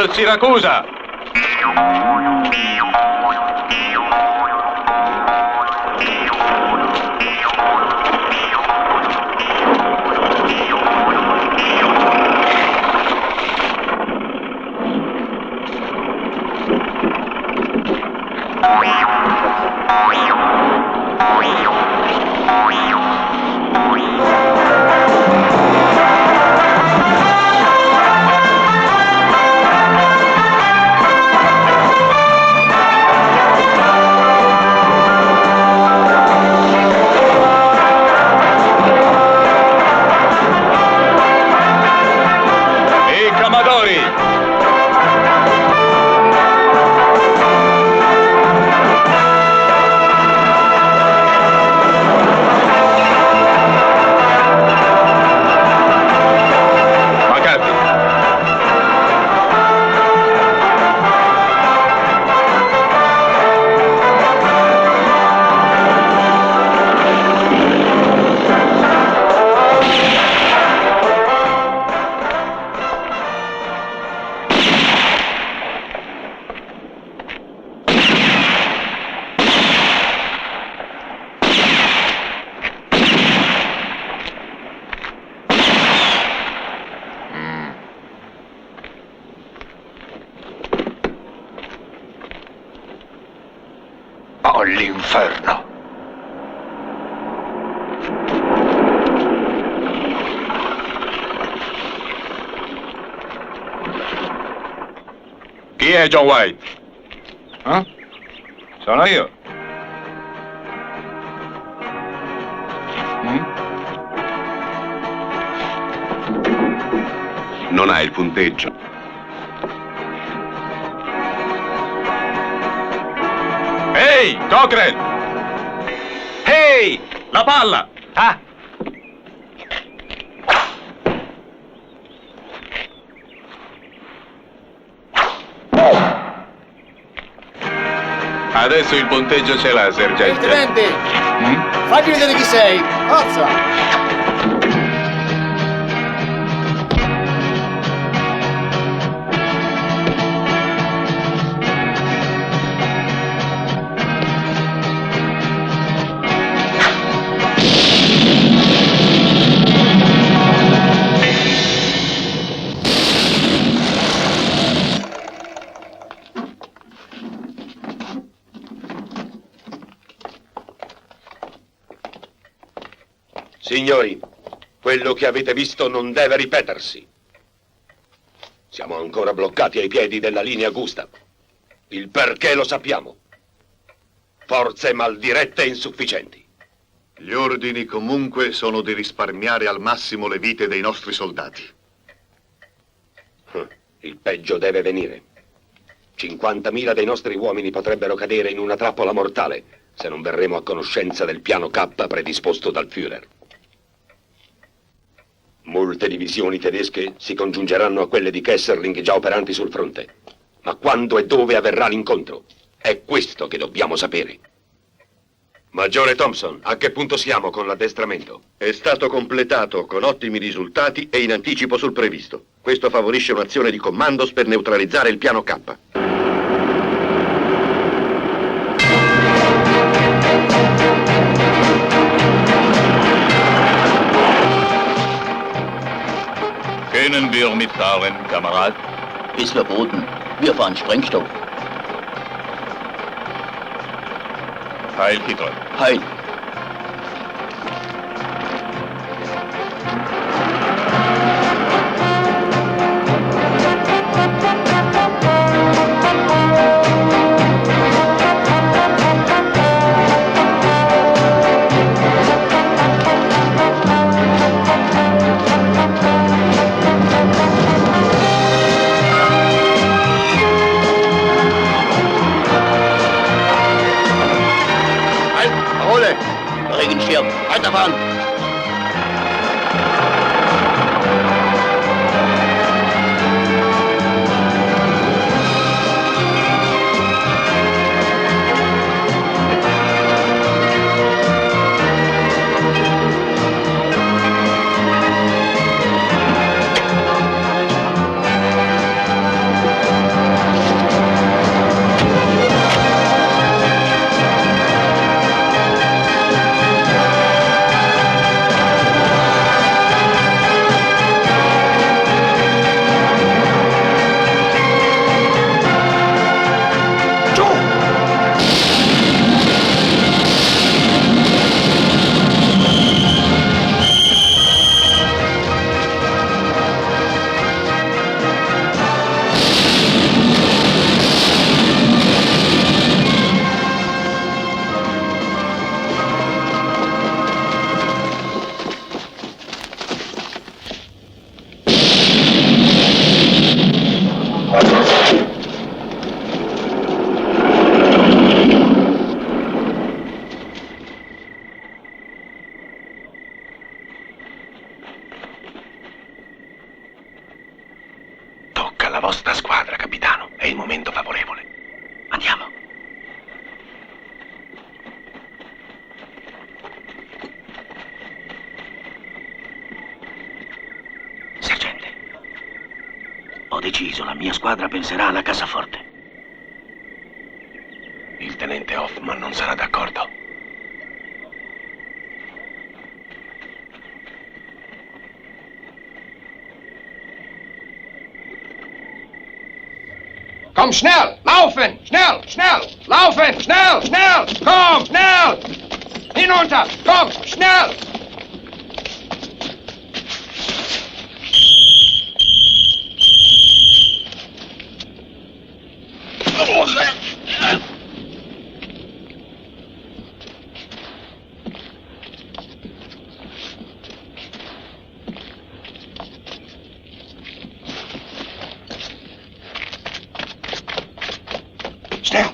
al Siracusa! All'inferno! Chi è John White? Sono io. Non hai il punteggio. Ehi, Cochrane! Ehi, la palla! Ah! Adesso il punteggio ce l'ha, sergente. Tenente! Fagli vedere chi sei! Forza! Signori, quello che avete visto non deve ripetersi. Siamo ancora bloccati ai piedi della linea Gustav. Il perché lo sappiamo. Forze maldirette e insufficienti. Gli ordini comunque sono di risparmiare al massimo le vite dei nostri soldati. Il peggio deve venire. 50.000 dei nostri uomini potrebbero cadere in una trappola mortale se non verremo a conoscenza del piano K predisposto dal Führer. Molte divisioni tedesche si congiungeranno a quelle di Kesselring già operanti sul fronte. Ma quando e dove avverrà l'incontro? È questo che dobbiamo sapere. Maggiore Thompson, a che punto siamo con l'addestramento? È stato completato con ottimi risultati e in anticipo sul previsto. Questo favorisce un'azione di commandos per neutralizzare il piano K. Können wir mitfahren, Kamerad? Ist verboten. Wir fahren Sprengstoff. Heil Hitler. Heil. Regenschirm, weiterfahren! la vostra squadra, capitano. È il momento favorevole. Andiamo. Sergente, ho deciso, la mia squadra penserà alla cassaforte. Il tenente Hoffman non sarà d'accordo. Komm schnell! Laufen! Schnell! Schnell! Laufen! Schnell! Schnell! Komm! Schnell! Hinunter! Komm! Schnell! Schnell!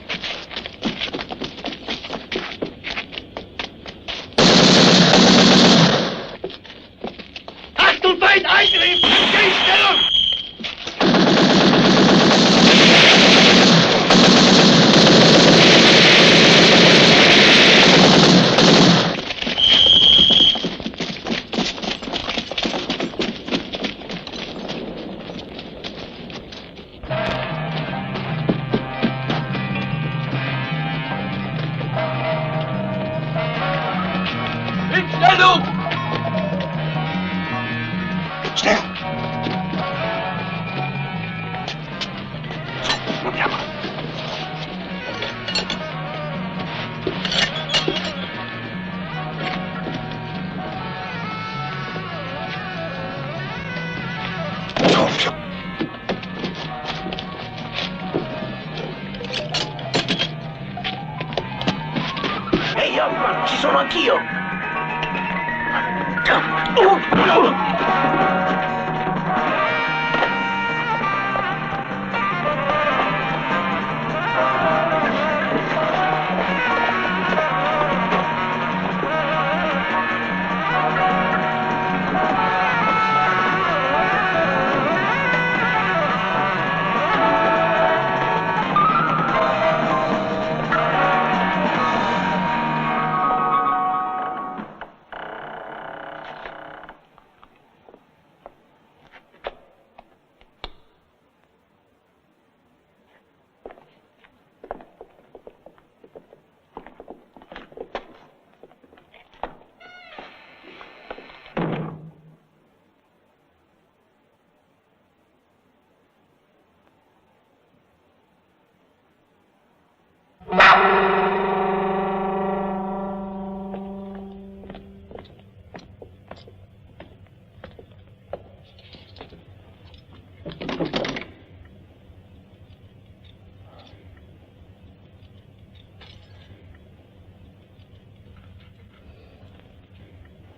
Achtung, Feind! Eingriff! Stellung! In Stellung! Schnell! So, andiamo. Soffio. Ehi, Hoffman, ci sono anch'io!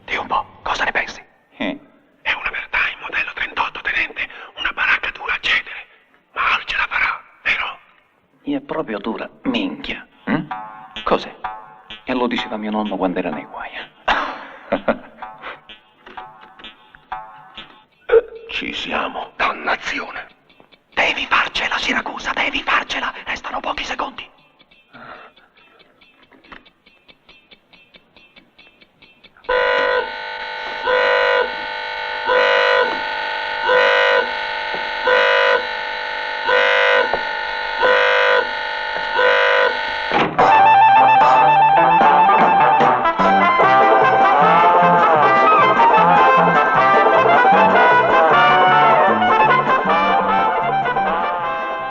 Di un po', cosa ne pensi? È una verità in modello 38, tenente. Una baracca dura a cedere. Ma Al ce la farà, vero? È proprio dura, minchia. Cos'è? E lo diceva mio nonno quando era nei guai. Ci siamo. Dannazione. Devi farcela, Siracusa, devi farcela! Restano pochi secondi.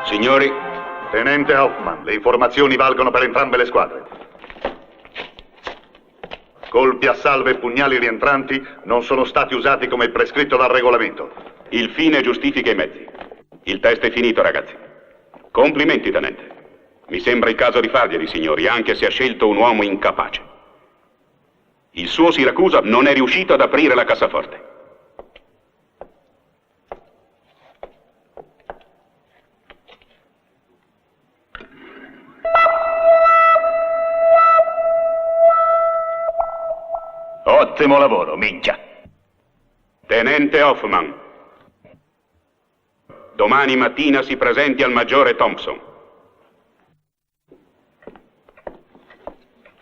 Signori, Tenente Hoffman, le informazioni valgono per entrambe le squadre. Colpi a salve e pugnali rientranti non sono stati usati come prescritto dal regolamento. Il fine giustifica i mezzi. Il test è finito, ragazzi. Complimenti, tenente. Mi sembra il caso di farglieli, signori, anche se ha scelto un uomo incapace. Il suo Siracusa non è riuscito ad aprire la cassaforte. Ottimo lavoro, minchia. Tenente Hoffman, domani mattina si presenti al maggiore Thompson.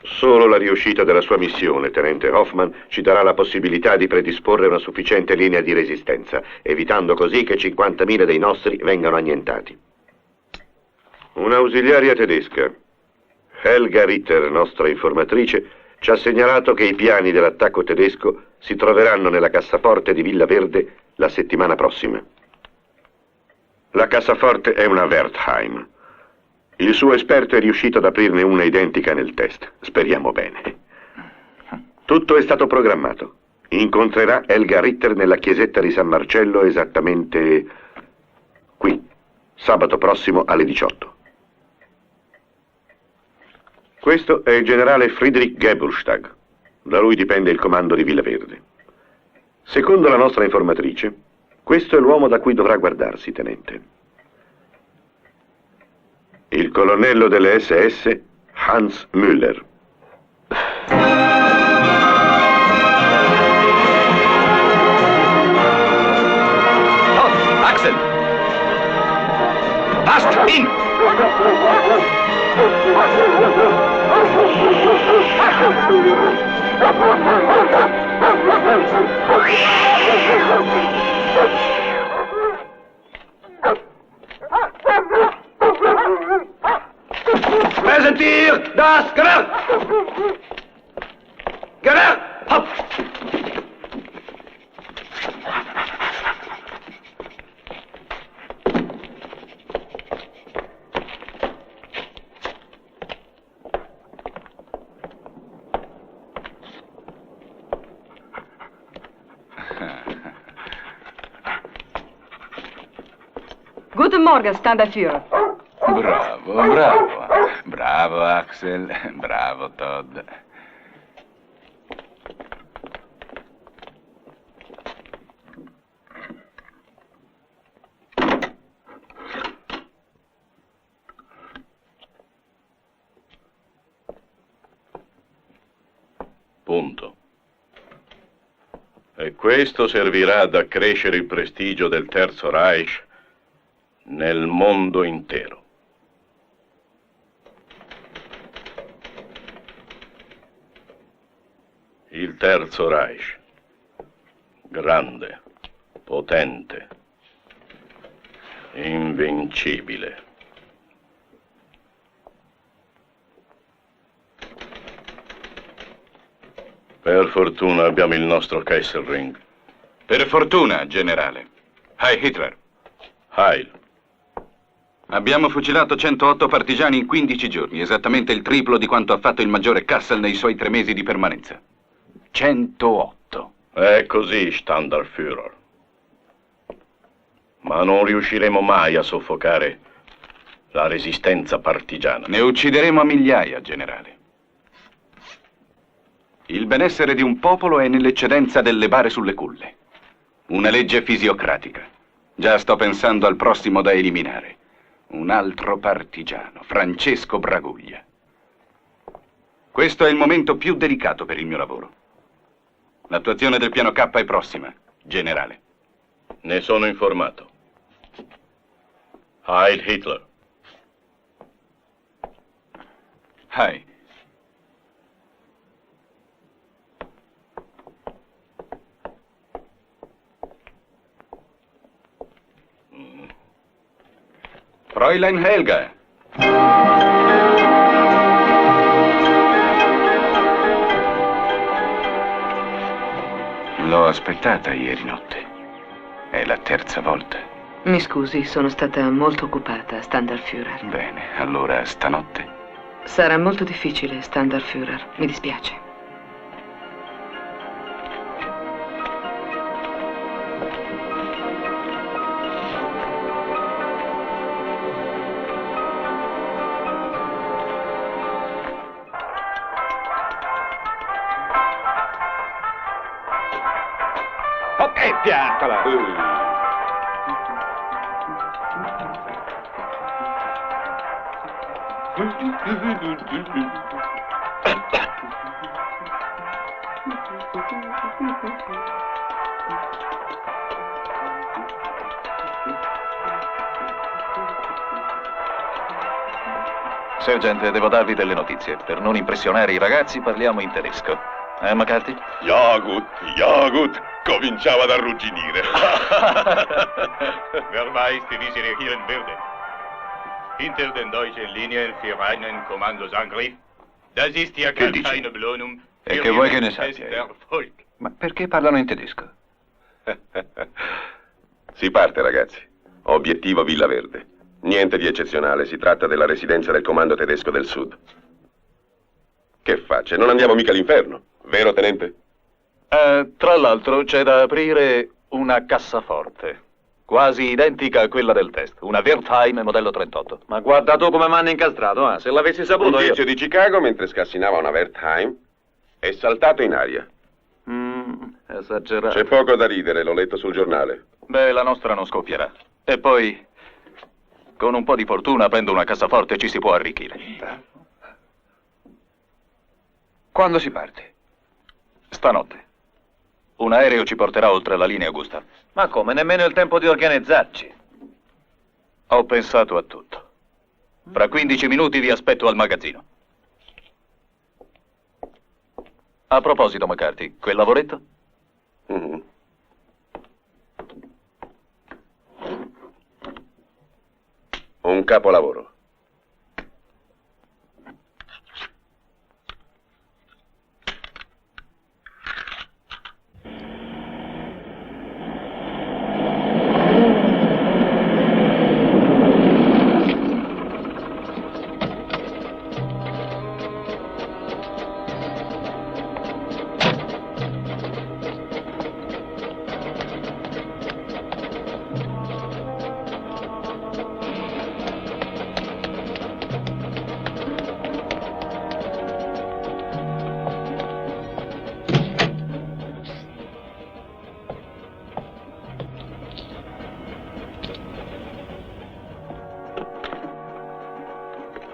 Solo la riuscita della sua missione, tenente Hoffman, ci darà la possibilità di predisporre una sufficiente linea di resistenza, evitando così che 50.000 dei nostri vengano annientati. Un'ausiliaria tedesca, Helga Ritter, nostra informatrice, ci ha segnalato che i piani dell'attacco tedesco si troveranno nella cassaforte di Villa Verde la settimana prossima. La cassaforte è una Wertheim. Il suo esperto è riuscito ad aprirne una identica nel test. Speriamo bene. Tutto è stato programmato. Incontrerà Helga Ritter nella chiesetta di San Marcello esattamente qui, sabato prossimo alle 18. Questo è il generale Friedrich Gebelstag. Da lui dipende il comando di Villa Verde. Secondo la nostra informatrice, questo è l'uomo da cui dovrà guardarsi, tenente. Il colonnello delle SS, Hans Müller. Oh, Axel! Ast, in! Präsentiert das Gewehr! Gewehr! Hopp! Guten Morgen, Standardführer. Bravo, bravo. Bravo, Axel. Bravo, Todd. Punto. E questo servirà ad accrescere il prestigio del Terzo Reich nel mondo intero. Il Terzo Reich, grande, potente, invincibile. Per fortuna abbiamo il nostro Kesselring. Per fortuna, generale. Heil Hitler. Heil. Abbiamo fucilato 108 partigiani in 15 giorni, esattamente il triplo di quanto ha fatto il maggiore Kassel nei suoi 3 mesi di permanenza. 108. È così, Standardführer. Ma non riusciremo mai a soffocare la resistenza partigiana. Ne uccideremo a migliaia, generale. Il benessere di un popolo è nell'eccedenza del levare sulle culle. Una legge fisiocratica. Già sto pensando al prossimo da eliminare. Un altro partigiano, Francesco Braguglia. Questo è il momento più delicato per il mio lavoro. L'attuazione del piano K è prossima, generale. Ne sono informato. Heil Hitler. Heil. Fräulein Helga. L'ho aspettata ieri notte. È la terza volta. Mi scusi, sono stata molto occupata, Standardführer. Bene, allora stanotte. Sarà molto difficile, Standardführer. Mi dispiace. Ok, piantala! Sergente, devo darvi delle notizie. Per non impressionare i ragazzi parliamo in tedesco. McCarthy? Ja gut, cominciava ad arrugginire. Wer weiß, wie sie reagieren würde. Hinter den deutschen Linien für einen Kommandoangriff. Das ist ja Che dici? keine Belohnung E für che vuoi che ihren ne sappia io? Erfolg. Ma perché parlano in tedesco? Si parte, ragazzi. Obiettivo Villa Verde. Niente di eccezionale, si tratta della residenza del comando tedesco del Sud. Che facce? Non andiamo mica all'inferno, vero, tenente? Tra l'altro c'è da aprire una cassaforte, quasi identica a quella del test, una Wertheim modello 38. Ma guarda tu come mi hanno incastrato, eh? Se l'avessi saputo Un io... tizio di Chicago, mentre scassinava una Wertheim, è saltato in aria. Esagerato. C'è poco da ridere, l'ho letto sul giornale. Beh, la nostra non scoppierà. E poi, con un po' di fortuna, prendo una cassaforte e ci si può arricchire. Quando si parte? Stanotte. Un aereo ci porterà oltre la linea Augusta. Ma come? Nemmeno il tempo di organizzarci. Ho pensato a tutto. Fra 15 minuti vi aspetto al magazzino. A proposito, McCarthy, quel lavoretto? Mhm. Un capolavoro.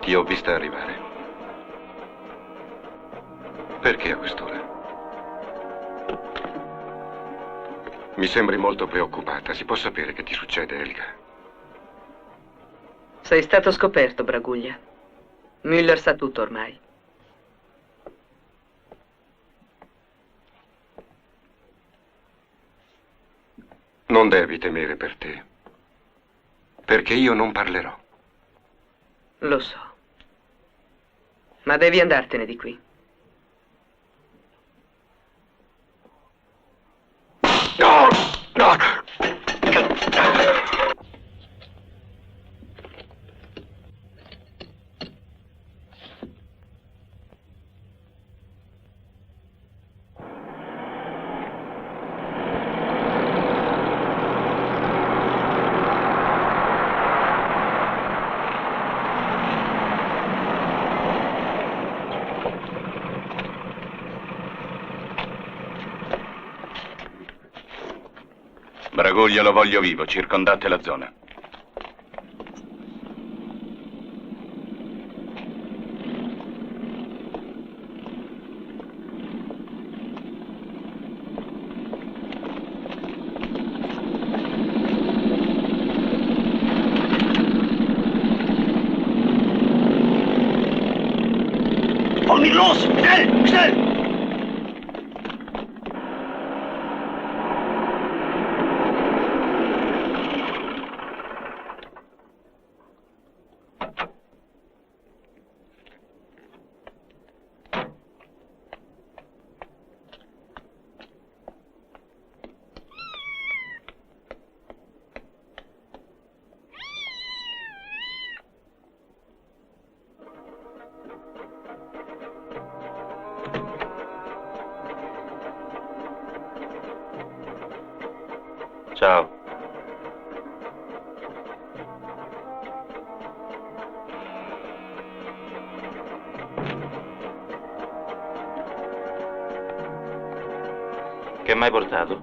Ti ho vista arrivare. Perché a quest'ora? Mi sembri molto preoccupata. Si può sapere che ti succede, Helga? Sei stato scoperto, Braguglia. Müller sa tutto ormai. Non devi temere per te. Perché io non parlerò. Lo so. Ma devi andartene di qui. No! No! Braguglia lo voglio vivo, circondate la zona. Hol mich los! Schnell! Schnell! Ciao. Che mi hai portato?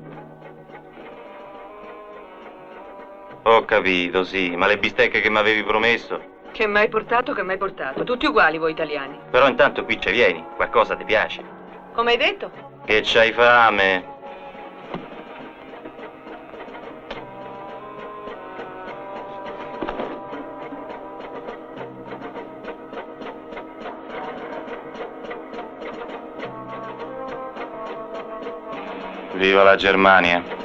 Ho capito, sì, ma le bistecche che mi avevi promesso? Che mai portato, che mai portato. Tutti uguali voi italiani. Però intanto qui ci vieni, qualcosa ti piace? Come hai detto? Che c'hai fame? Viva la Germania.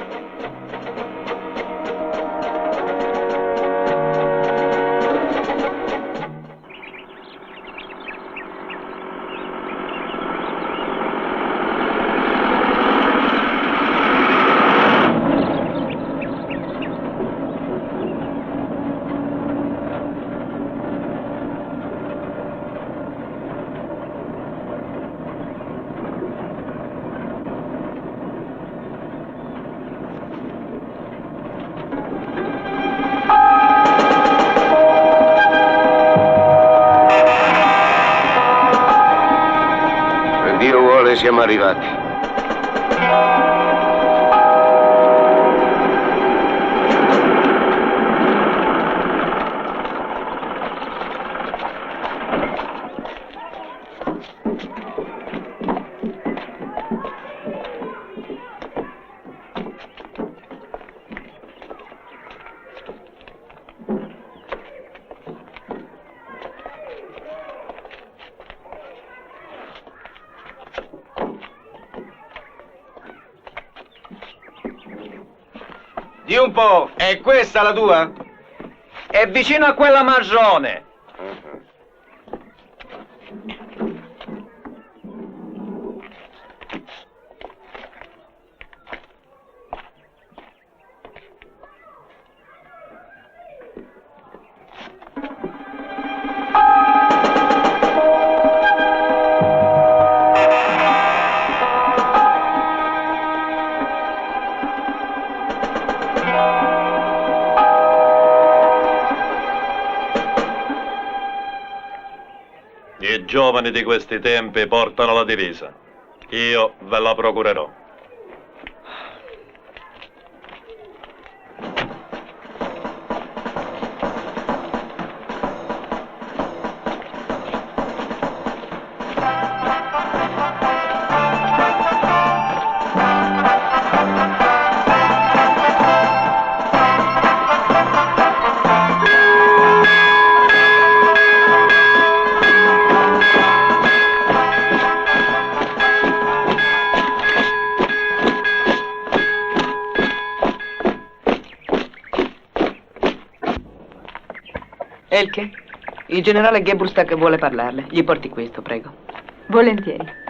Siamo arrivati. Di un po', è questa la tua? È vicino a quella marrone. I giovani di questi tempi portano la divisa. Io ve la procurerò. Elke, il generale Geburstag vuole parlarle. Gli porti questo, prego. Volentieri.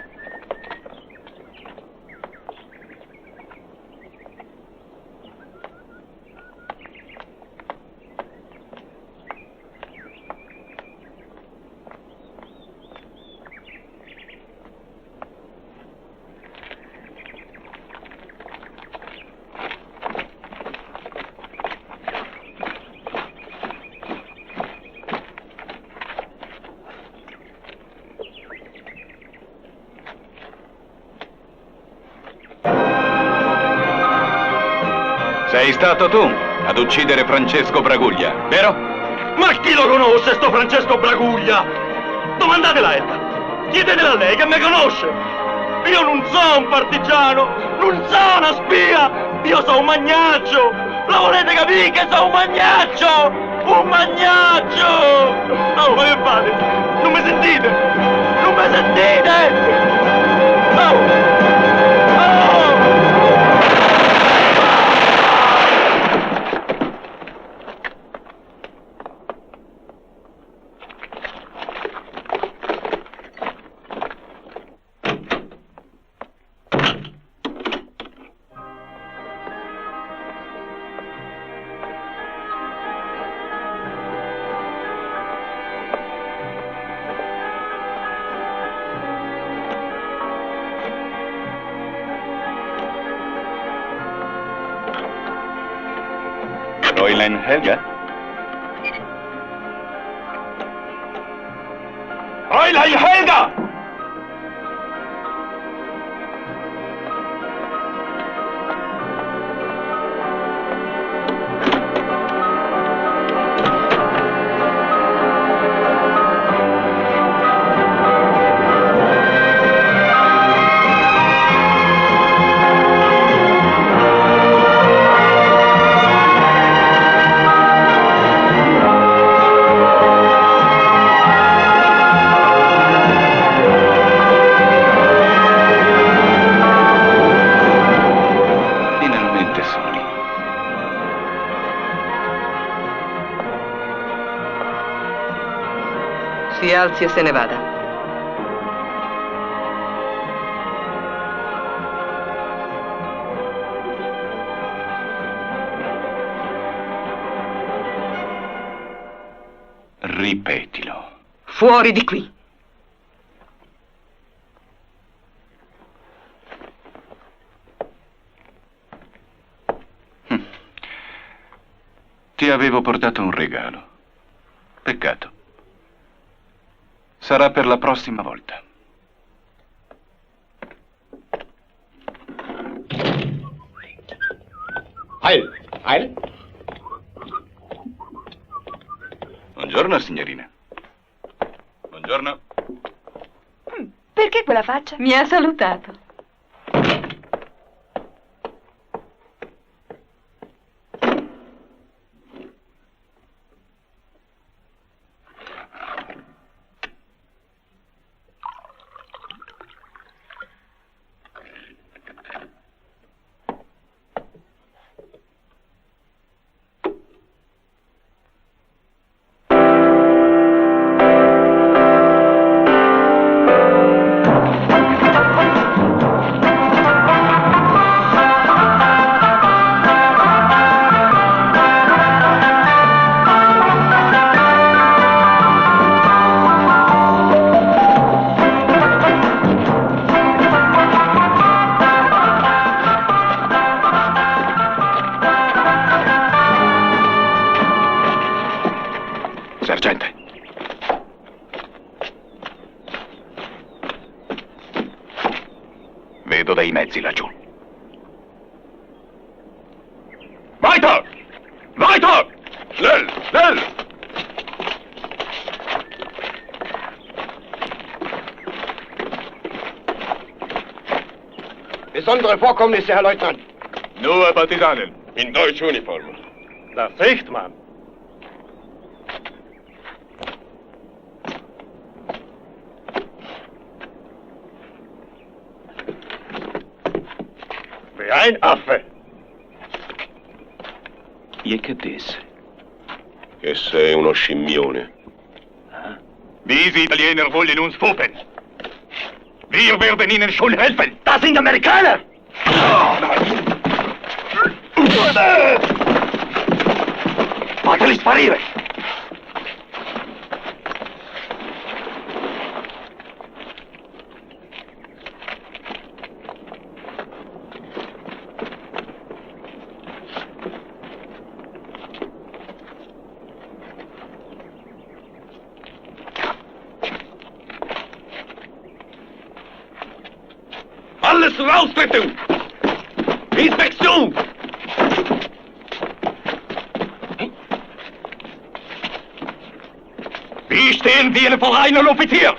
Sei stato tu ad uccidere Francesco Braguglia, vero? Ma chi lo conosce, sto Francesco Braguglia? Domandatela a Etta. Chiedetela a lei che mi conosce. Io non sono un partigiano, non sono una spia. Io sono un magnaccio. Lo volete capire che sono un magnaccio? Un magnaccio! Oh, ma che fate? Non mi sentite? Non mi sentite? Oh! Fräulein Helga? Fräulein Helga! Alzio se ne vada. Ripetilo. Fuori di qui. Ti avevo portato un regalo. Peccato. Sarà per la prossima volta. Heil! Heil! Buongiorno, signorina. Buongiorno. Perché quella faccia? Mi ha salutato. Sergente. Vedo dei mezzi laggiù. Weiter! Weiter! Schnell! Schnell! Besondere Vorkommnisse, Herr Leutnant. Nur Partisanen. In deutscher Uniform. Das Sicht, Mann. Wie ein Affe. E che disse? Che sei uno scimmione. Diese Italiener wollen uns foppen. Wir werden ihnen schon helfen. Das sind Amerikaner! Fateli sparire! Alles raustreten! Inspektion! Wie stehen wir vor einem Offizier?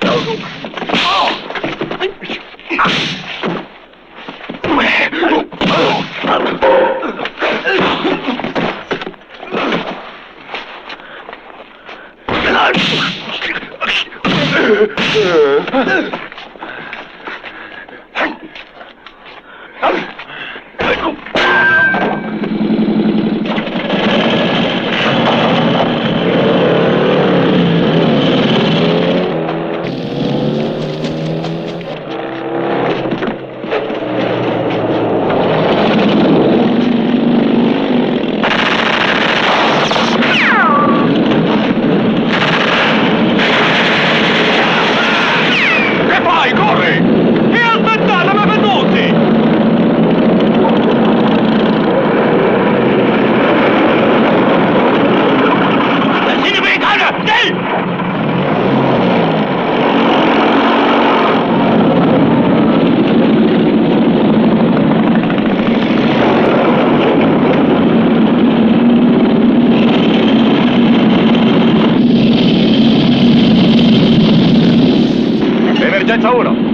Emergenza 1!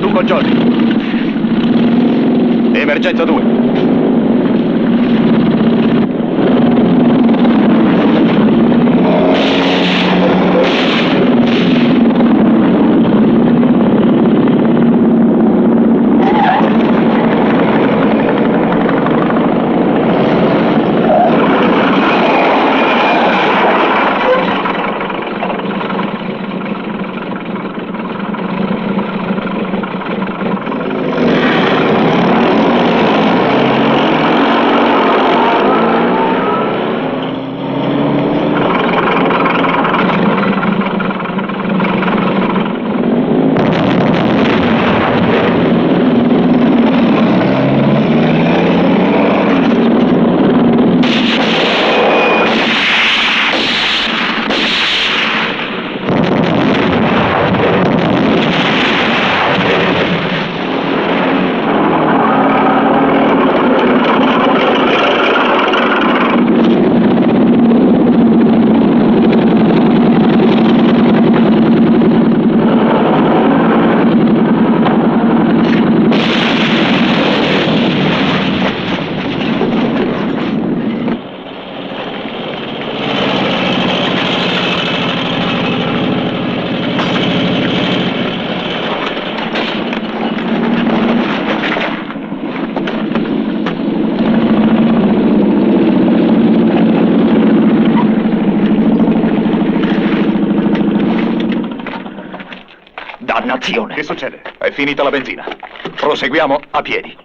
Tu con Johnny. Emergenza 2. Dannazione! Che succede? È finita la benzina. Proseguiamo a piedi.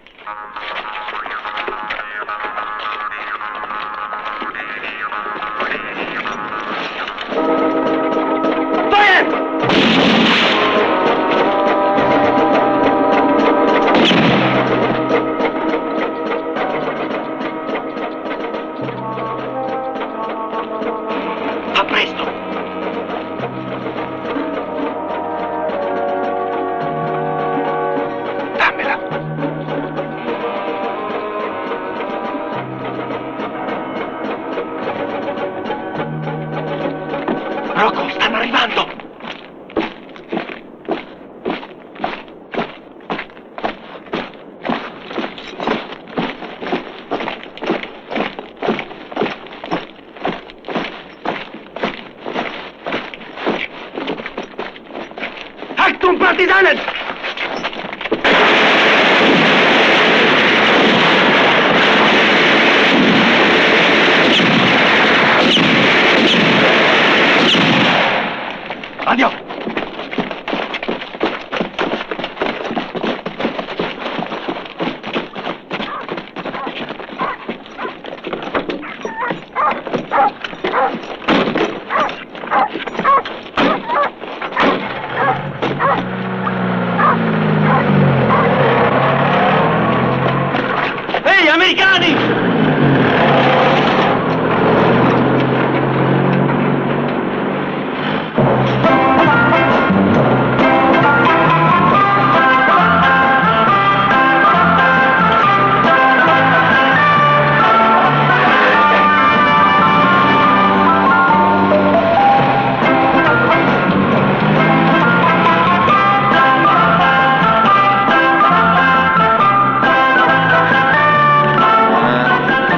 A presto! Dammela. Rocco, stanno arrivando! Achtung, Partisanen! Andiamo! Ehi, americani!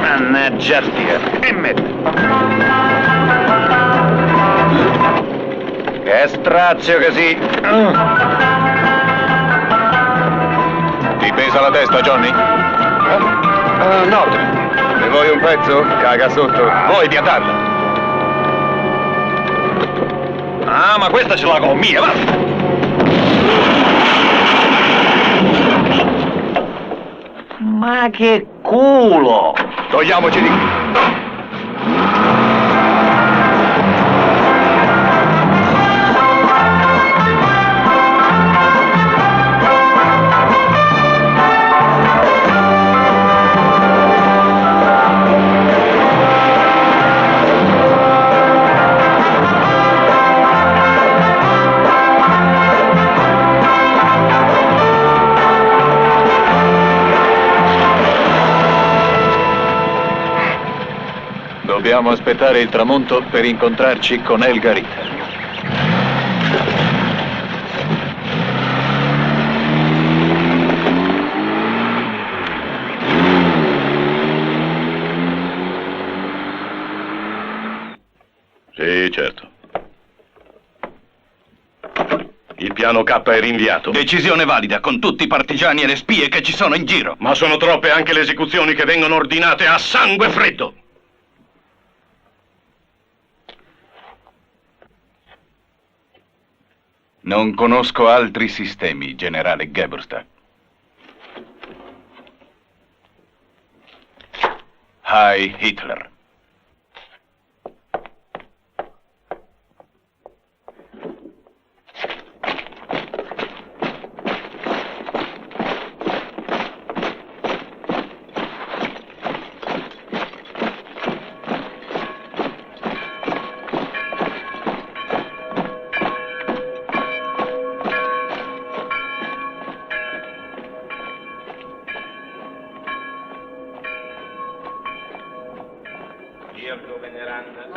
Mannaggia stia. Emmett. Che strazio che sì. Ti pesa la testa, Johnny? No. Ne vuoi un pezzo? Caga sotto. Vuoi piantarla? Ah, ma questa ce l'ha con mia, va! Ma che culo! Togliamoci di qui. Dobbiamo aspettare il tramonto per incontrarci con Helga Ritter. Sì, certo. Il piano K è rinviato. Decisione valida, con tutti i partigiani e le spie che ci sono in giro. Ma sono troppe anche le esecuzioni che vengono ordinate a sangue freddo. Non conosco altri sistemi, generale Geburstad. Heil Hitler. Virgo veneranda,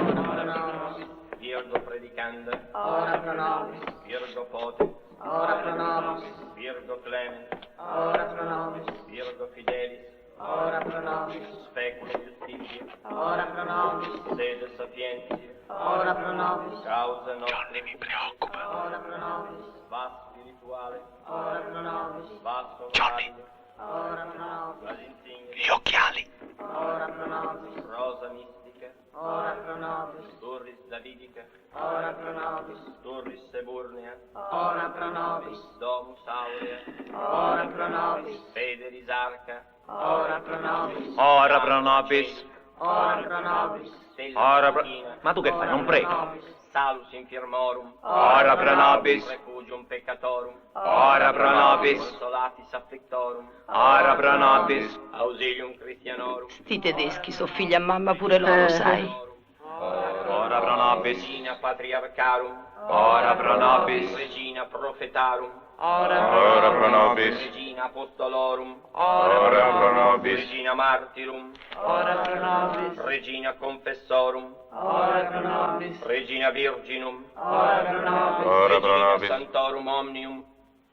Virgo predicanda, Ora pro nobis, Virgo pote, ora pro nobis, Virgo clemens, ora pro nobis, Virgo fidelis, ora pro nobis, speculum justitia, ora pro nobis, sede sapientia, ora pro nobis, causa nostra. Johnny mi preoccupa, ora pro nobis, Vas spirituale, ora pro nobis, vaso Johnny, ora pro nobis, ad insigne, gli occhiali, ora pro nobis, rosa mistica, ora pro nobis, turris davidica, ora pro nobis, turris Doris Eburnia, ora pro nobis, Domus Aurea, ora pro nobis, Federis Arca, ora pro nobis, Ora pro nobis. ora pro nobis, Ora pro... Ma tu che fai? Non prego. Salus Infirmorum, Ora pro nobis. Refugium Peccatorum, Ora pro nobis. Consolatis Afflictorum, Ora pro nobis. Ausilium Christianorum, Sti tedeschi sono figli a mamma pure loro, sai. Ora pro nobis. Regina Patriarcharum, Ora pro nobis. Regina Prophetarum, Ora pro nobis. Regina Apostolorum, Ora pro nobis. Regina Martyrum, ora pro nobis, Regina Confessorum, ora pro nobis, Regina Virginum, ora pro nobis, Ora pro Regina nobis. Santorum Omnium,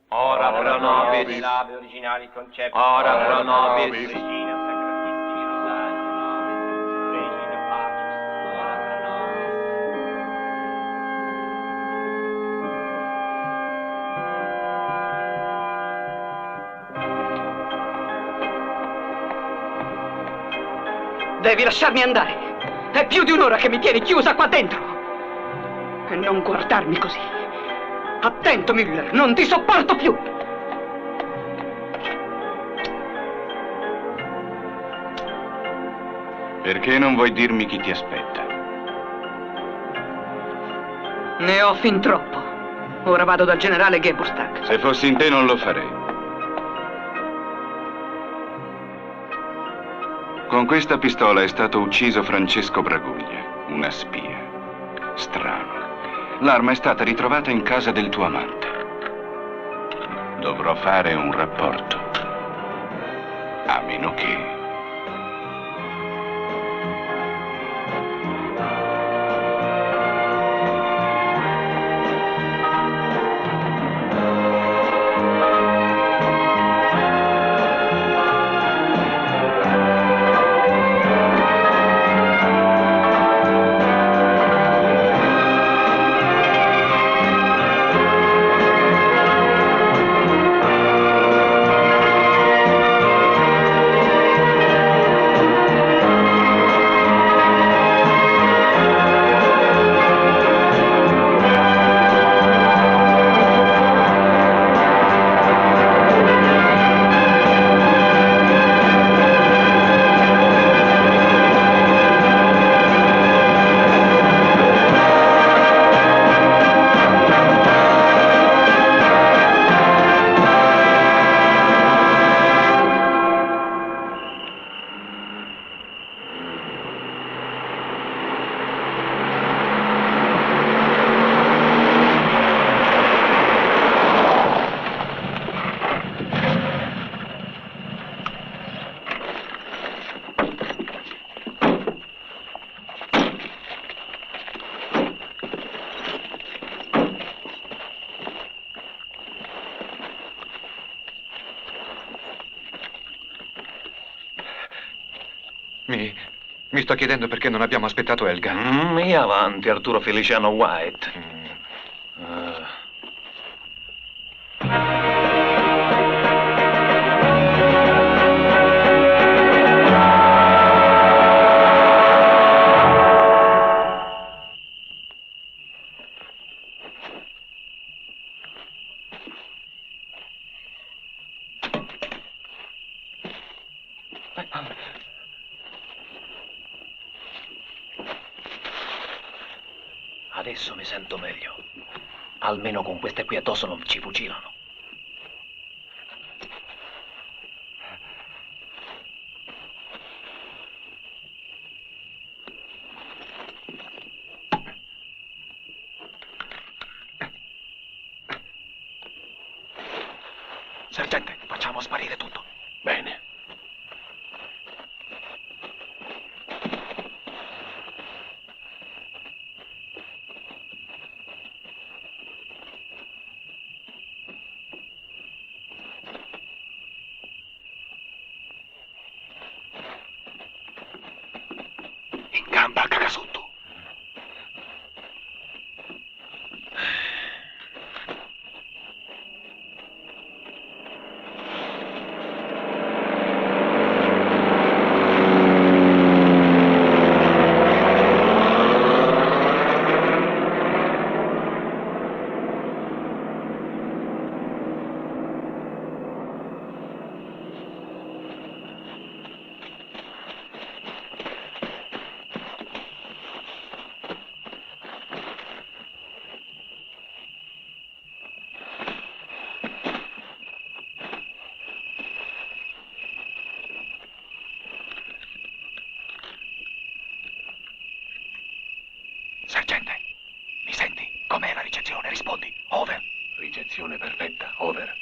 Ora pro nobis. Labe originali concepti, Ora pro nobis. Regina Sacratissimi Rosari, Regina Pacis, ora pro nobis. Devi lasciarmi andare. È più di un'ora che mi tieni chiusa qua dentro. E non guardarmi così. Attento, Müller, non ti sopporto più. Perché non vuoi dirmi chi ti aspetta? Ne ho fin troppo. Ora vado dal generale Geburstag. Se fossi in te non lo farei. Con questa pistola è stato ucciso Francesco Braguglia, una spia. Strano. L'arma è stata ritrovata in casa del tuo amante. Dovrò fare un rapporto. A meno che... Mi sto chiedendo perché non abbiamo aspettato Helga. E avanti, Arturo Feliciano White. Adesso mi sento meglio. Almeno con queste qui addosso non ci fucilano. Sergente, facciamo sparire tutto. Bene. In gamba, cagasotto. Sergente, mi senti? Com'è la ricezione? Rispondi. Over. Ricezione perfetta, over.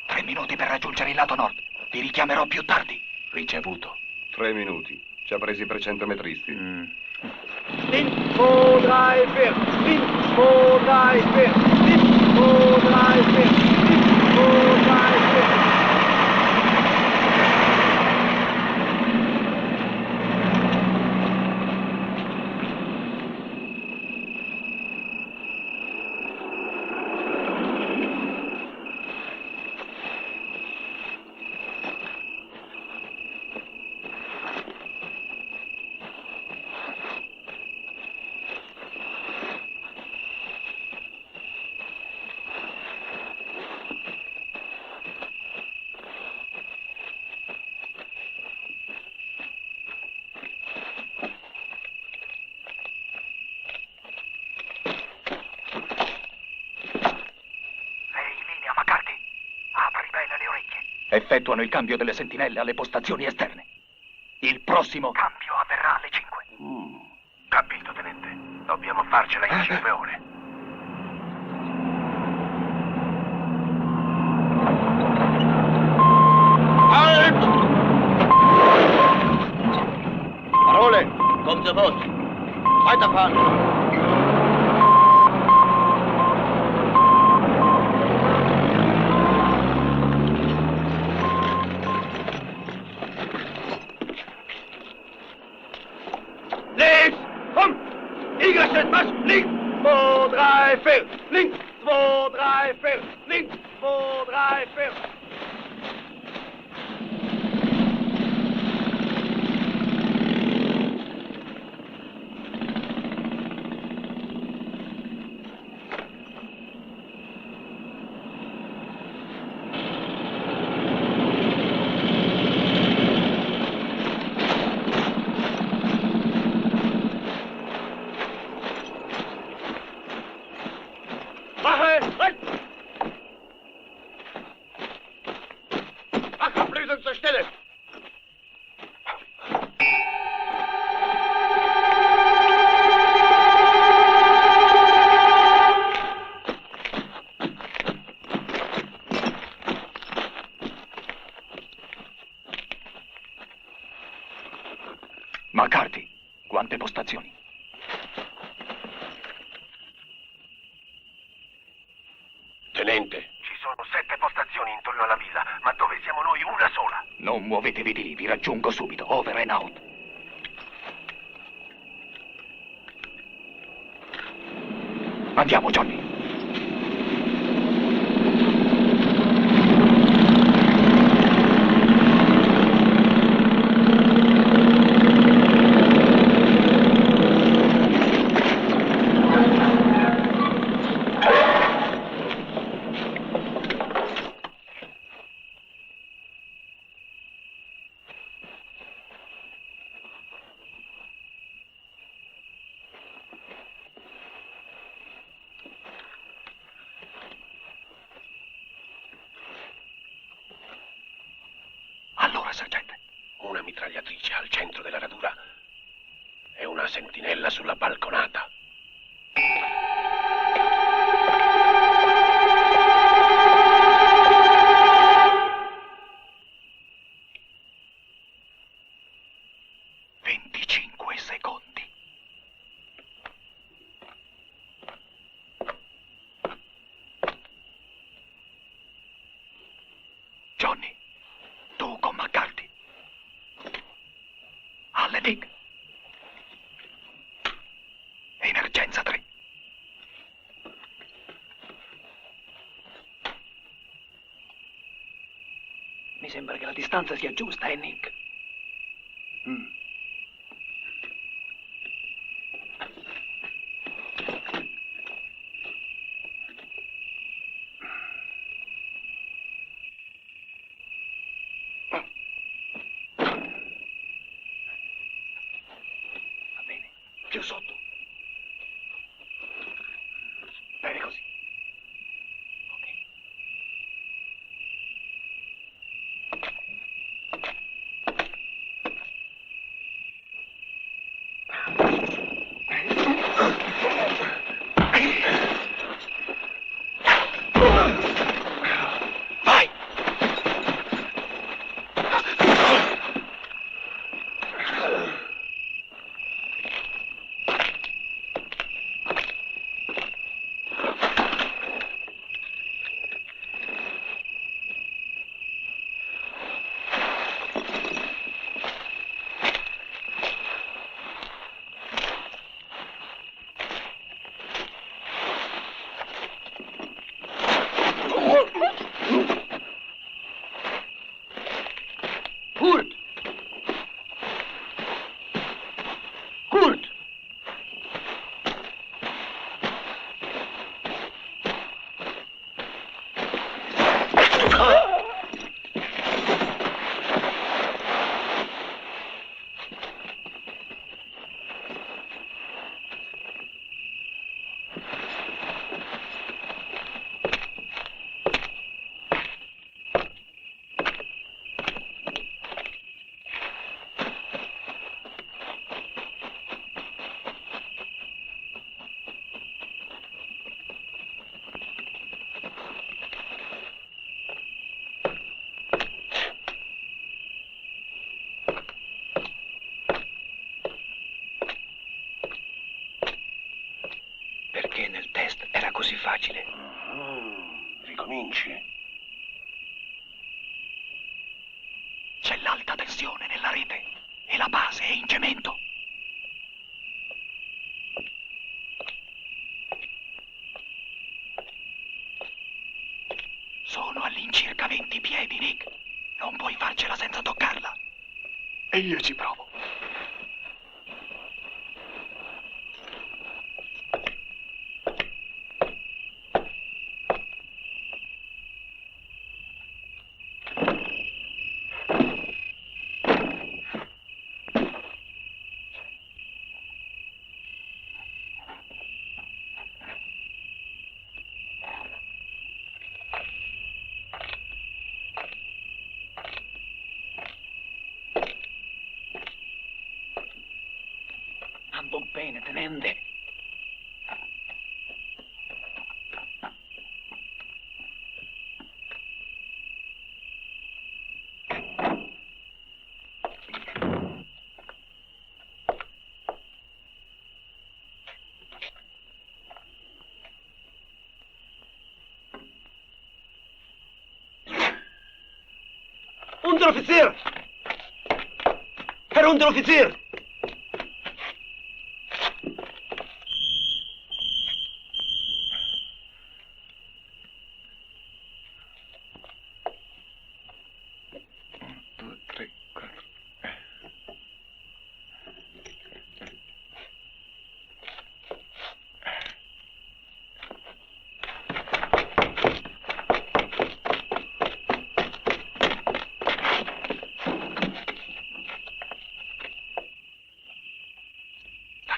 3 minuti per raggiungere il lato nord. Ti richiamerò più tardi. Ricevuto. 3 minuti. Ci ha presi per centometristi. Links, 2, 3, 4. Links, 2, 3, 4. Links, 2, 3, 4. Links, 2, 3, 4. Effettuano il cambio delle sentinelle alle postazioni esterne. Il prossimo cambio avverrà alle 5. Capito, tenente. Dobbiamo farcela in 5 ore. Parole, comme the boss. Weiterfahren. Links! Komm! Iglerstedt, marsch! Links! 2, 3, 4! Links! 2, 3, 4! Links! 2, 3, 4! Zur Stelle! McCarthy, quante postazioni? Tenente. Ci sono 7 postazioni intorno alla villa, ma dove siamo noi una sola. Non muovetevi di lì, vi raggiungo subito. Over and out. Andiamo, Johnny. Allora, sergente. Una mitragliatrice al centro della radura e una sentinella sulla balconata. Johnny, tu con McCarthy. Alle Dick. Emergenza 3. Mi sembra che la distanza sia giusta, Nick. Va bene, più sotto. Bene così. facile. Ricominci. C'è l'alta tensione nella rete e la base è in cemento. Sono all'incirca 20 piedi, Nick. Non puoi farcela senza toccarla. E io ci provo. Ando bene, tenente. Unteroffizier! Herr Unteroffizier!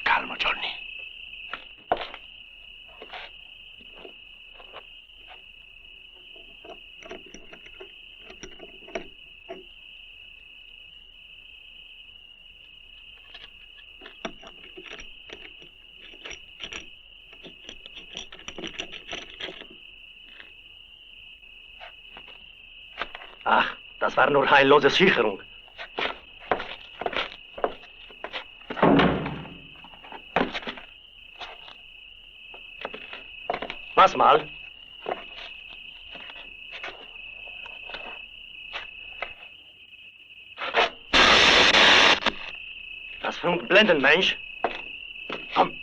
Calmo, Johnny. Ach, das war nur heillose Sicherung. Was mal? Das Funkblendenmensch. Komm.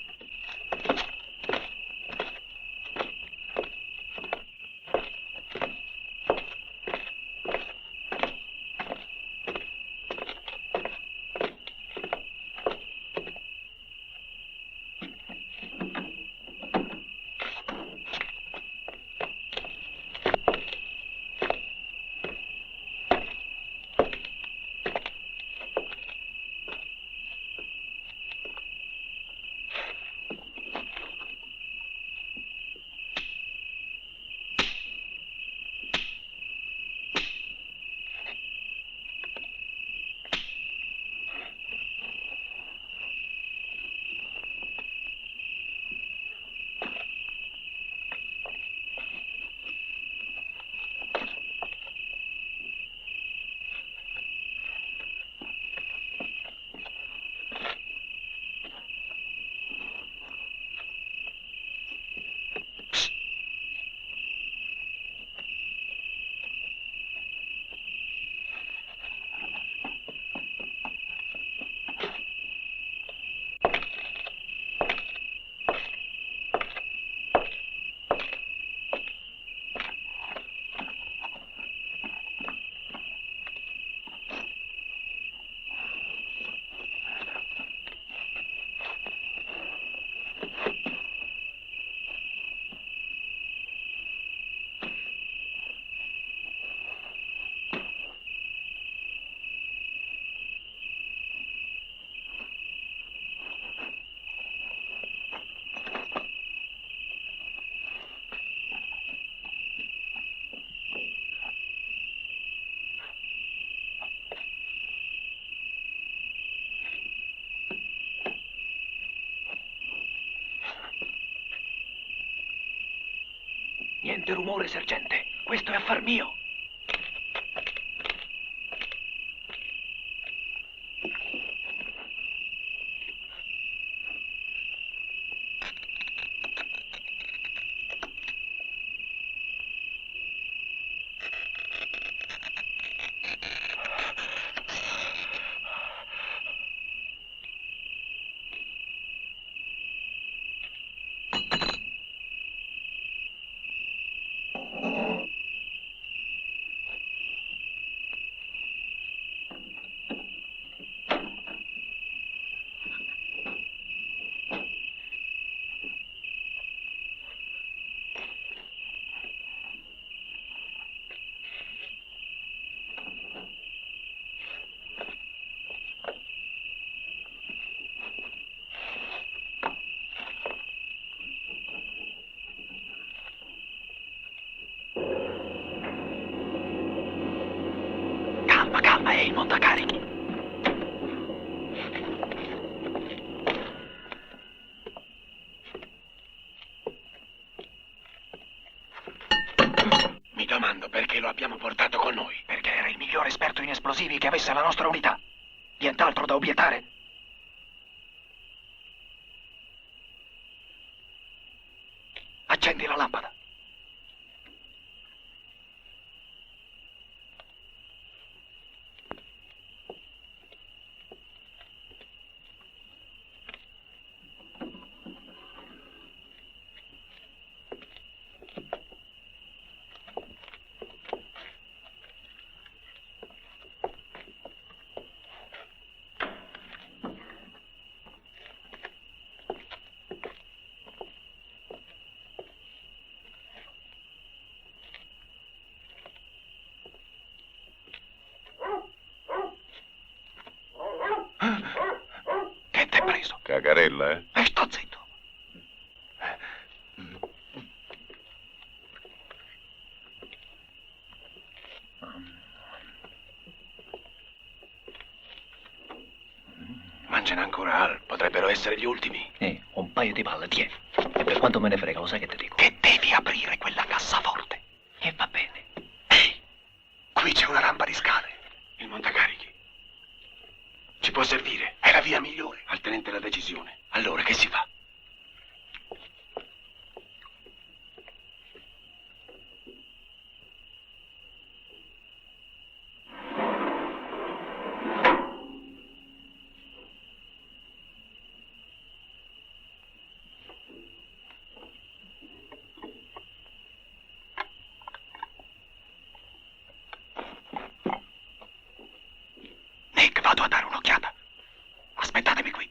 Niente rumore, sergente. Questo è affar mio. domando perché lo abbiamo portato con noi. Perché era il migliore esperto in esplosivi che avesse la nostra unità. Nient'altro da obiettare. Accendi la lampada. Che t'è preso? Cagarella, eh? Sto zitto. Mangiano ancora Al, potrebbero essere gli ultimi. Un paio di palle, tiè. E per quanto me ne frega, lo sai che ti dico? Che devi aprire quella cassaforte. E va bene. Ehi, qui c'è una rampa di scale. Il montacarichi. Ci può servire, è la via migliore. Al tenente la decisione. Allora, che si fa? Nick, vado a dare un'occhiata. Aspettatemi qui.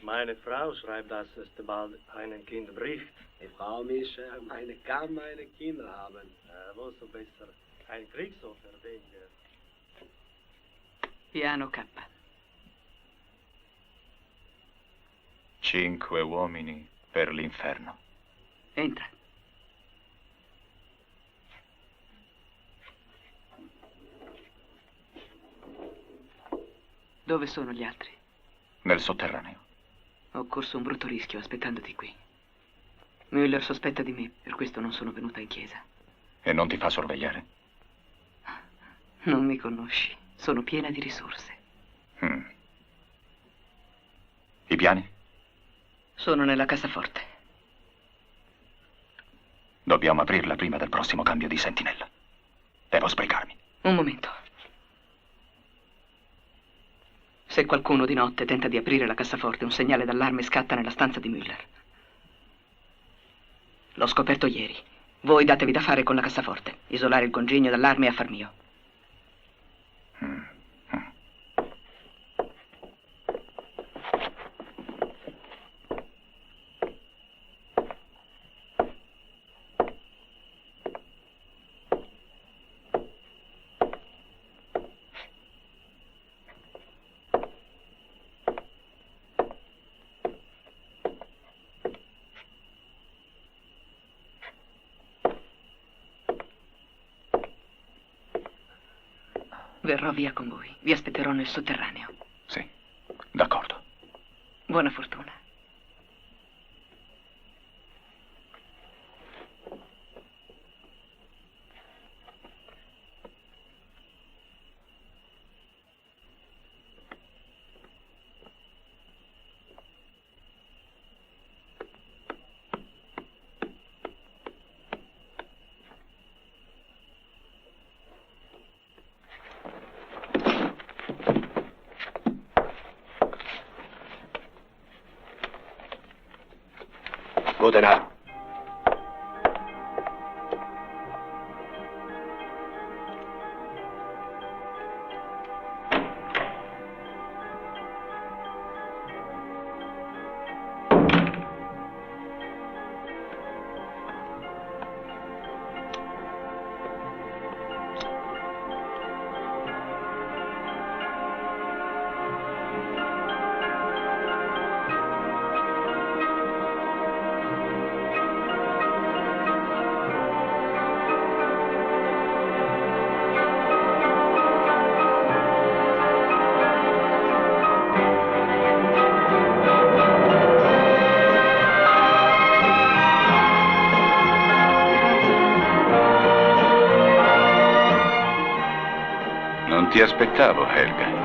Meine Frau schreibt, dass es bald einen Kinderbrief. Die Frau Mischer, meine kann meine Kinder haben. Wo so besser ein Kriegsoffer wegen. Piano K. 5 uomini per l'inferno. Entra. Dove sono gli altri? Nel sotterraneo. Ho corso un brutto rischio aspettandoti qui. Müller sospetta di me, per questo non sono venuta in chiesa. E non ti fa sorvegliare? Non mi conosci. Sono piena di risorse. I piani? Sono nella cassaforte. Dobbiamo aprirla prima del prossimo cambio di sentinella. Devo sbrigarmi. Un momento. Se qualcuno di notte tenta di aprire la cassaforte, un segnale d'allarme scatta nella stanza di Müller. L'ho scoperto ieri. Voi datevi da fare con la cassaforte. Isolare il congegno d'allarme è affar mio. Verrò via con voi. Vi aspetterò nel sotterraneo. Sì, d'accordo. Buona fortuna. Godenard. Non ti aspettavo, Helga.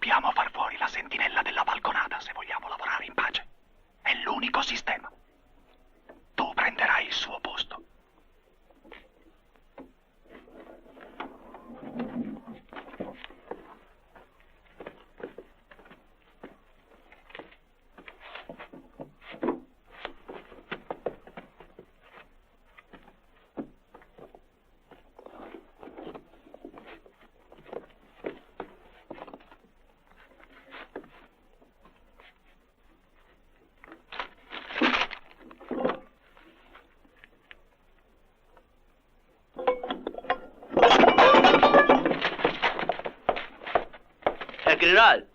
Dobbiamo far fuori la sentinella della balconata se vogliamo lavorare in pace. È l'unico sistema. Tu prenderai il suo posto. General.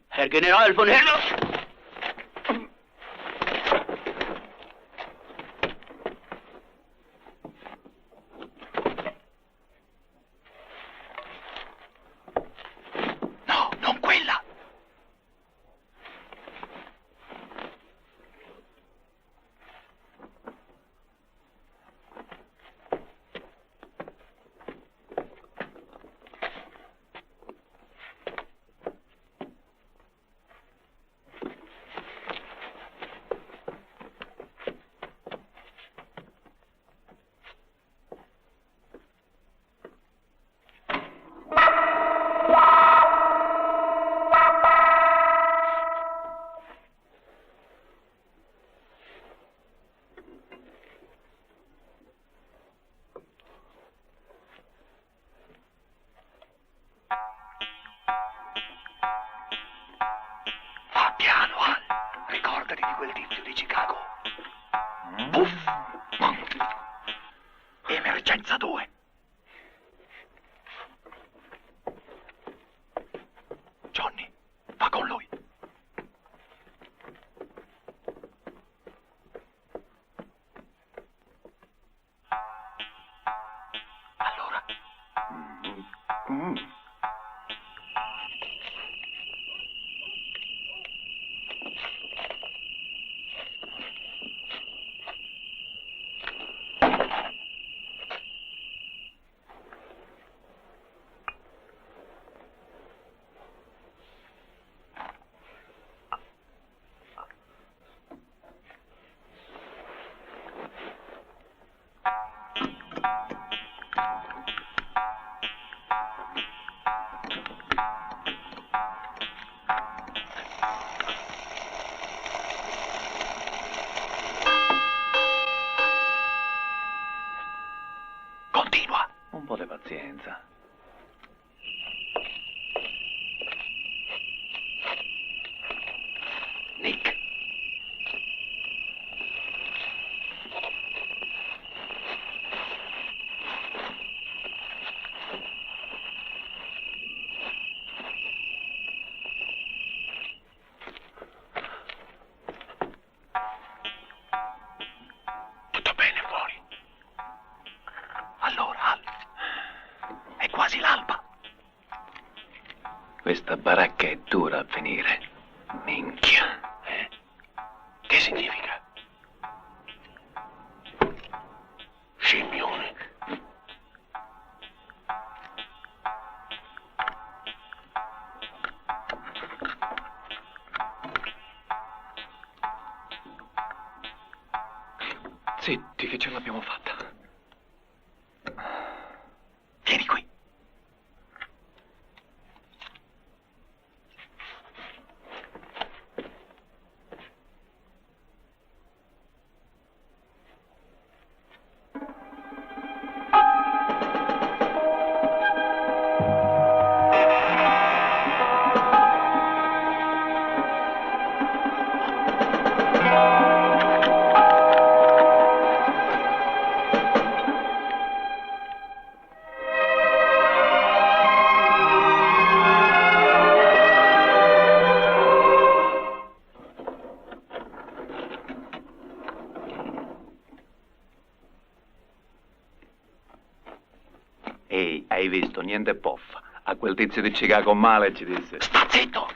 Herr General von Herloff. di quel tizio di Chicago. Puff! Emergenza 2. Johnny, va con lui. Allora. Continua. Un po' di pazienza. Nick. Tutto bene fuori. Allora, Al, è quasi l'alba. Questa baracca è dura a venire. Minchia. Che significa? Scimmione. Zitti, che ce l'abbiamo fatta. Vieni qui. Ehi, hai visto? Niente poffa. A quel tizio di Chicago male ci disse. Sta zitto!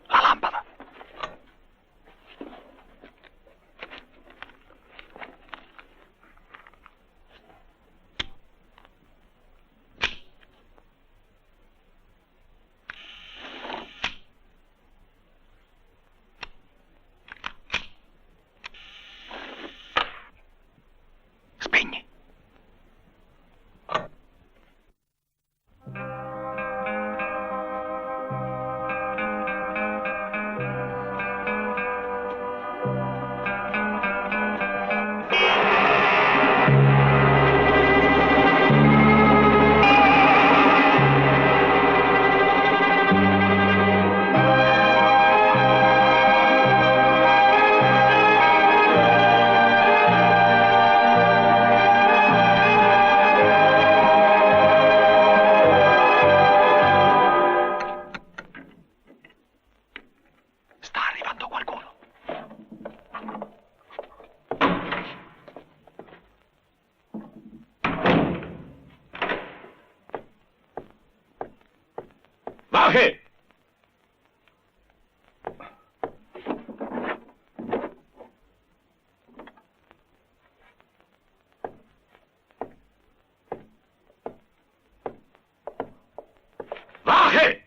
La lampada. Spegni. Sta arrivando qualcuno. Wache! Wache!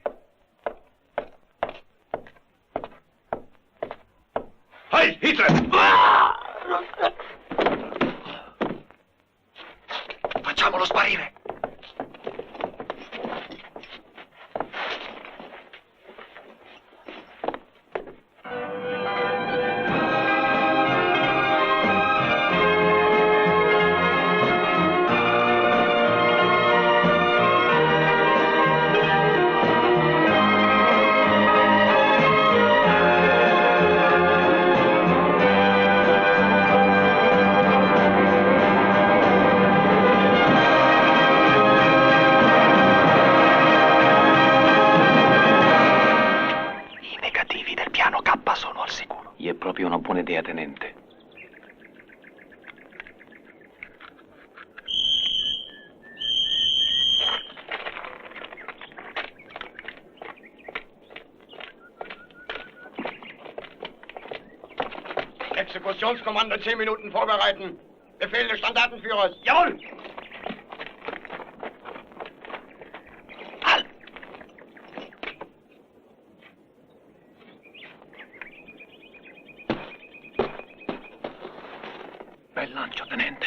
Hey, Hitler! proprio una buona idea, tenente. Exekutionskommando 10 Minuten vorbereiten. Befehl des Standartenführers. Jawohl! Bel lancio, tenente.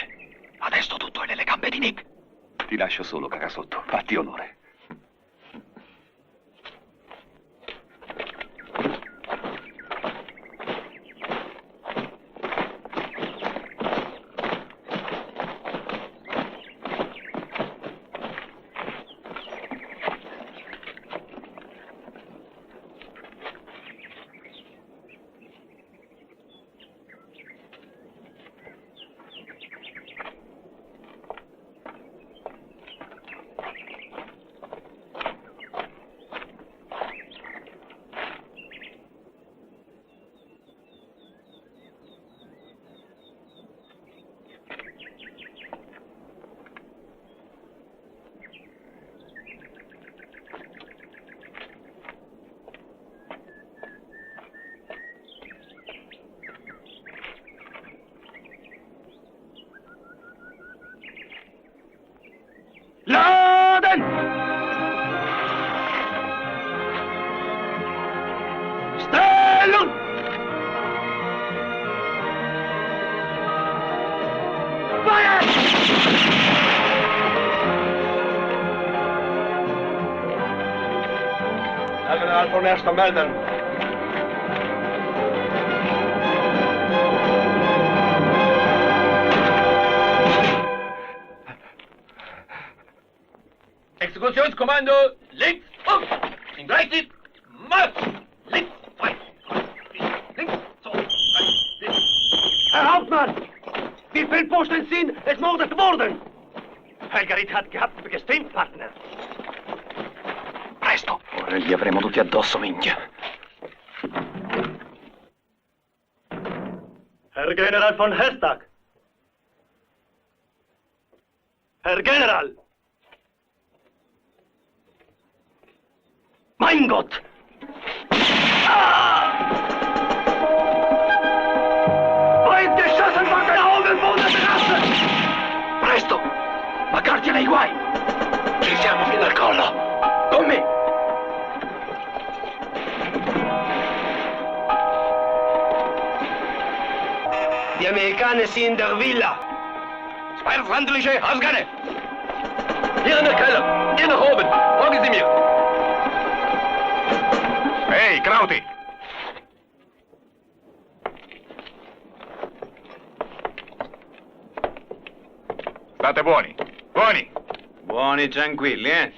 Adesso tutto è nelle gambe di Nick. Ti lascio solo, cagasotto. Fatti onore. Laden! Stellung! Feuer! Herr General von Erster melden. Exekutionskommando, links, auf! In Gleichsicht, Marsch! Links, frei! Links, so, links. Herr Hauptmann! Wie viele Posten sind ermordet worden? Helgarit hat gehabt Gestehenspartner. Presto! Ora li avremo tutti addosso, minchia. Herr General von Hestag! Herr General! Mein Gott! Weit geschossen von den Augen von der Terrasse! Presto! McCarthy nei guai! Ci siamo fino al collo! Con me! Die Amerikaner sind in der Villa. Zwei feindliche Ausgänge. Hier in der Keller. Hier nach oben. Folgen Sie mir. Ehi, Krauti! State buoni, buoni! Buoni, tranquilli, eh?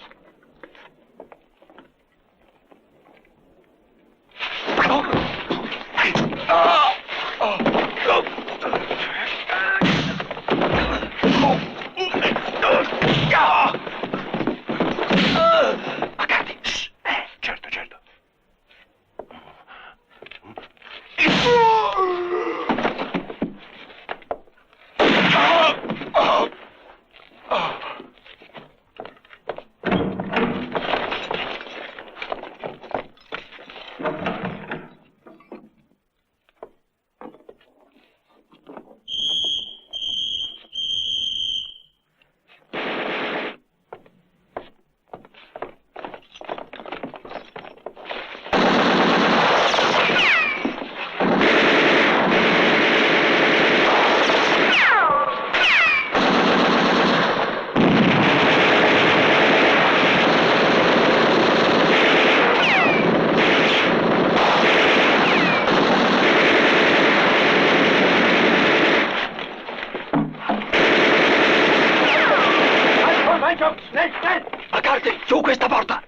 McCarthy! Certo, certo. Schnell, schnell! McCarthy, su questa porta!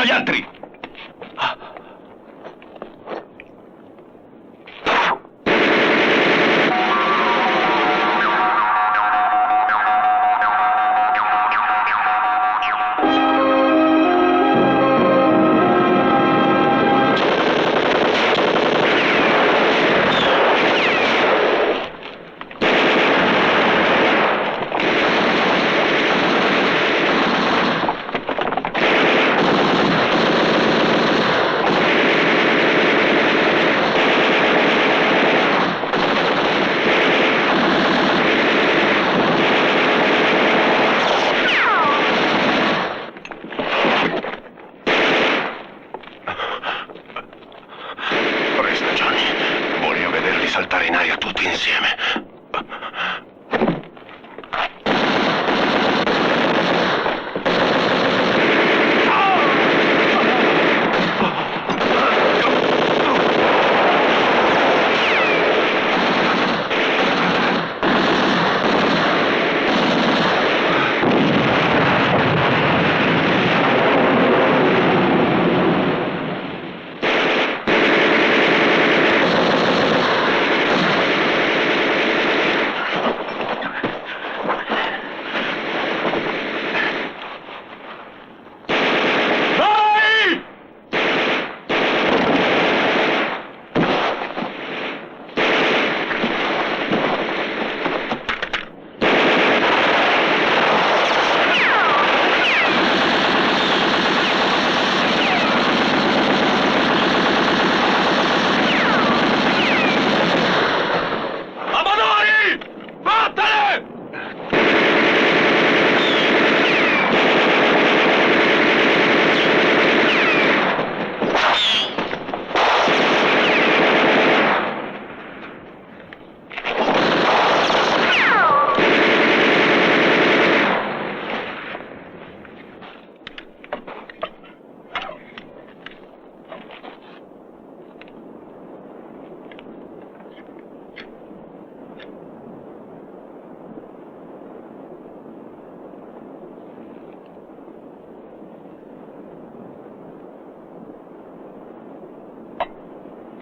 gli altri! Presto, Johnny. Voglio vederli saltare in aria tutti insieme.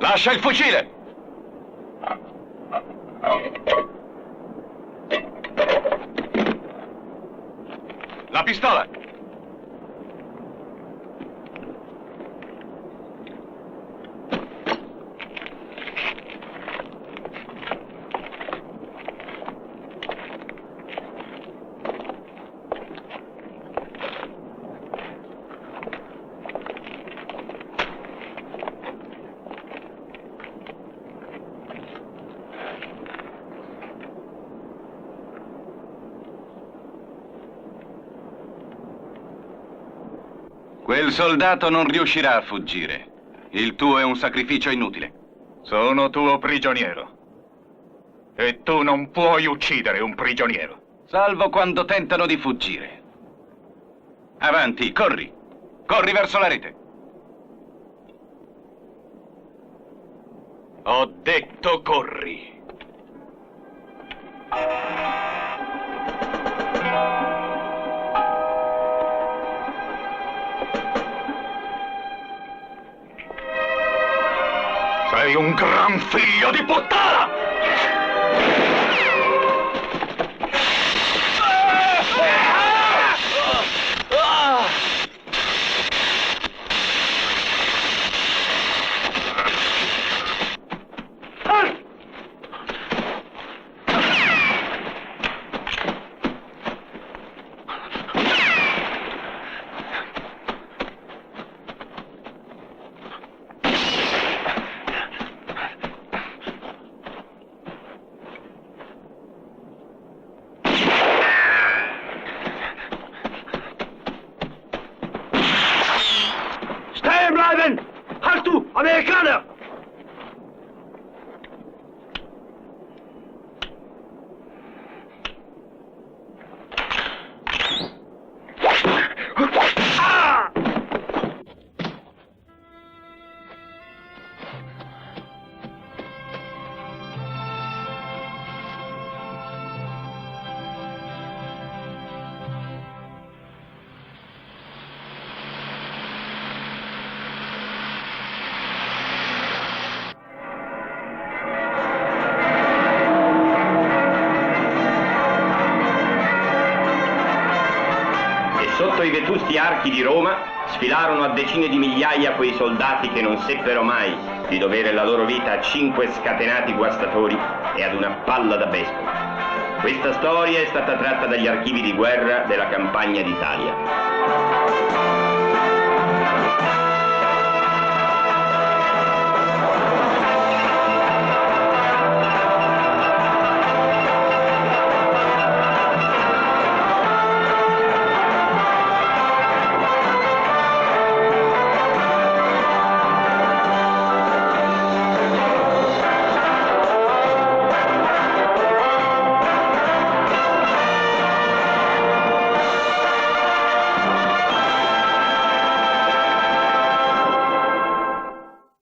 Lascia il fucile! La pistola! Quel soldato non riuscirà a fuggire. Il tuo è un sacrificio inutile. Sono tuo prigioniero. E tu non puoi uccidere un prigioniero. Salvo quando tentano di fuggire. Avanti, corri! Corri verso la rete! Ho detto corri. Sei un gran figlio di puttana! Sotto i vetusti archi di Roma sfilarono a decine di migliaia quei soldati che non seppero mai di dovere la loro vita a 5 scatenati guastatori e ad una palla da baseball. Questa storia è stata tratta dagli archivi di guerra della campagna d'Italia.